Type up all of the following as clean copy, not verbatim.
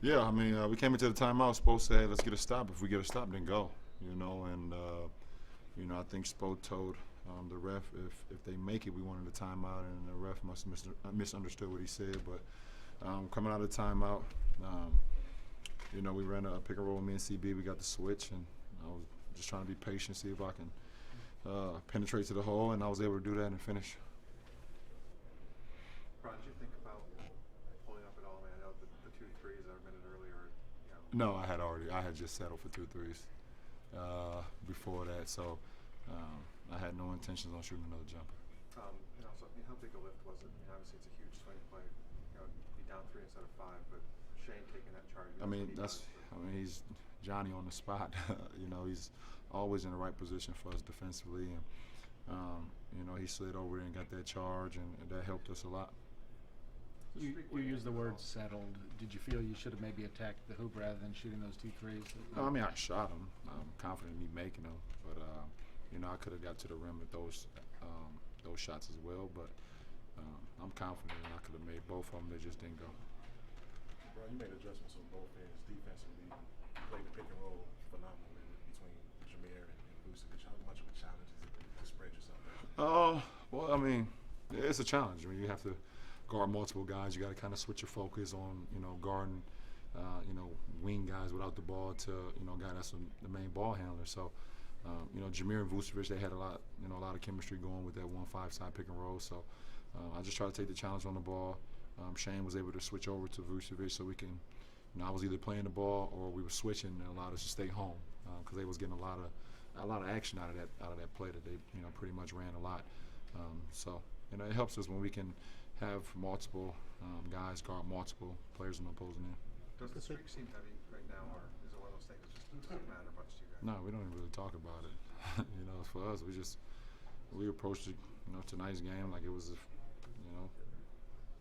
Yeah, I mean, we came into the timeout. Spo said, "Hey, let's get a stop. If we get a stop, then go." And I think Spo told the ref if they make it, we wanted a timeout, and the ref must have misunderstood what he said. But coming out of the timeout, we ran a pick and roll with me and CB. We got the switch, and I was just trying to be patient, see if I can penetrate to the hole, and I was able to do that and finish. Ron, did you think about pulling up at all? I mean, I know the two threes a minute earlier. No, I had just settled for 2 threes before that, so I had no intentions on shooting another jumper. And also, I mean, how big a lift was it? I mean, obviously it's a huge swing play. Be down 3 instead of 5, but Shane taking that charge. He's Johnny on the spot. He's always in the right position for us defensively, and he slid over there and got that charge, and that helped us a lot. You used the word settled. Did you feel you should have maybe attacked the hoop rather than shooting those 2 threes? No, I mean, I shot him. I'm confident in me making them, but I could have got to the rim with those shots as well. But I'm confident I could have made both of them. They just didn't go. Bro, you made adjustments on both ends defensively. You played the pick and roll phenomenally between Jameer and Vucevic. How much of a challenge is it to spread yourself out? Well, I mean, it's a challenge. I mean, you have to guard multiple guys. You got to kind of switch your focus on, guarding, wing guys without the ball to, a guy that's the main ball handler. So, Jameer and Vucevic, they had a lot of chemistry going with that 1-5 side pick and roll. So, I just try to take the challenge on the ball. Shane was able to switch over to Vucevic so we can, I was either playing the ball or we were switching and allowed us to stay home because they was getting a lot of action out of that play that they, pretty much ran a lot. So, it helps us when we can have multiple guys guard multiple players on the opposing end. Does the streak seem heavy right now, or is it one of those things that just doesn't matter much to you guys? No, we don't even really talk about it. For us, we approached it, tonight's game like it was,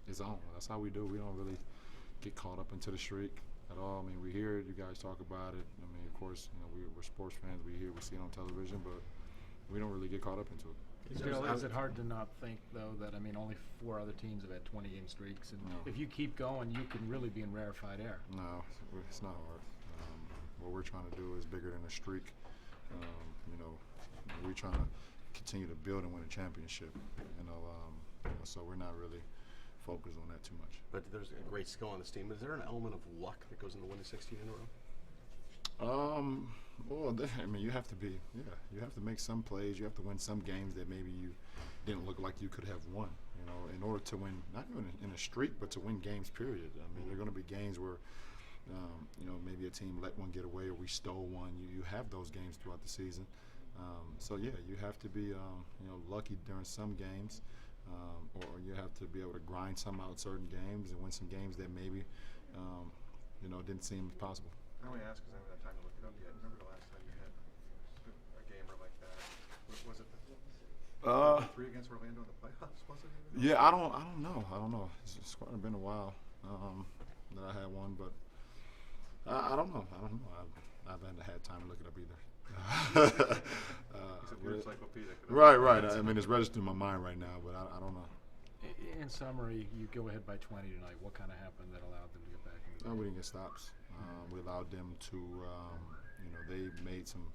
its own. That's how we do. We don't really get caught up into the streak at all. I mean, we hear it. You guys talk about it. I mean, of course, we're sports fans. We see it on television, but we don't really get caught up into it. Is it hard to not think, though, that, only 4 other teams have had 20-game streaks, and if you keep going, you can really be in rarefied air? No, it's not hard. What we're trying to do is bigger than a streak. We're trying to continue to build and win a championship. So we're not really focused on that too much. But there's a great skill on this team. Is there an element of luck that goes into winning 16 in a row? Well, you have to make some plays. You have to win some games that maybe you didn't look like you could have won. In order to win, not even in a streak, but to win games. Period. There are going to be games where, maybe a team let one get away or we stole one. You have those games throughout the season. You have to be, lucky during some games, or you have to be able to grind some out certain games and win some games that maybe, didn't seem possible. I only ask because I haven't had time to look it up yet. Remember the last time you had a gamer like that? Was it the 3 against Orlando in the playoffs? Was it? Yeah, I don't know. It's been a while that I had one, but I don't know. I haven't had time to look it up either. You're encyclopedic. Right. It's registered in my mind right now, but I don't know. In summary, you go ahead by 20 tonight. What kind of happened that allowed them to get back in the game? We didn't get stops. We allowed them to, they made some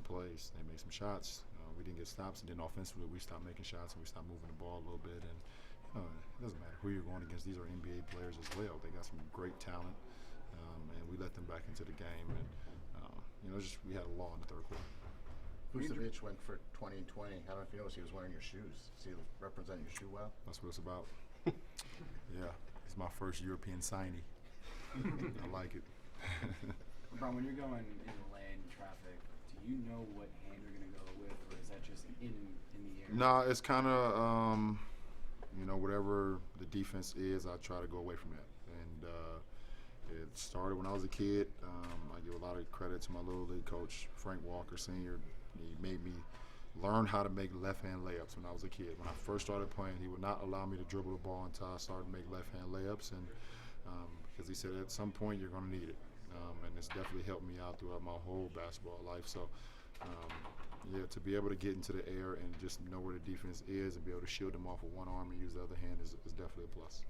plays. They made some shots. We didn't get stops, and then offensively we stopped making shots and we stopped moving the ball a little bit. And it doesn't matter who you're going against. These are NBA players as well. They got some great talent, and we let them back into the game. And we had a law in the third quarter. Vucevic went for 20 and 20. How do I feel as he was wearing your shoes? Does he represent your shoe well? That's what it's about. Yeah, it's my first European signee. I like it. LeBron, when you're going in the lane traffic, do you know what hand you're going to go with, or is that just in the air? No, it's kind of, whatever the defense is, I try to go away from that. And it started when I was a kid. I give a lot of credit to my little league coach, Frank Walker Sr. He made me learn how to make left-hand layups when I was a kid. When I first started playing, he would not allow me to dribble the ball until I started to make left-hand layups. And because he said at some point you're going to need it. And it's definitely helped me out throughout my whole basketball life. So, to be able to get into the air and just know where the defense is and be able to shield them off with one arm and use the other hand is definitely a plus.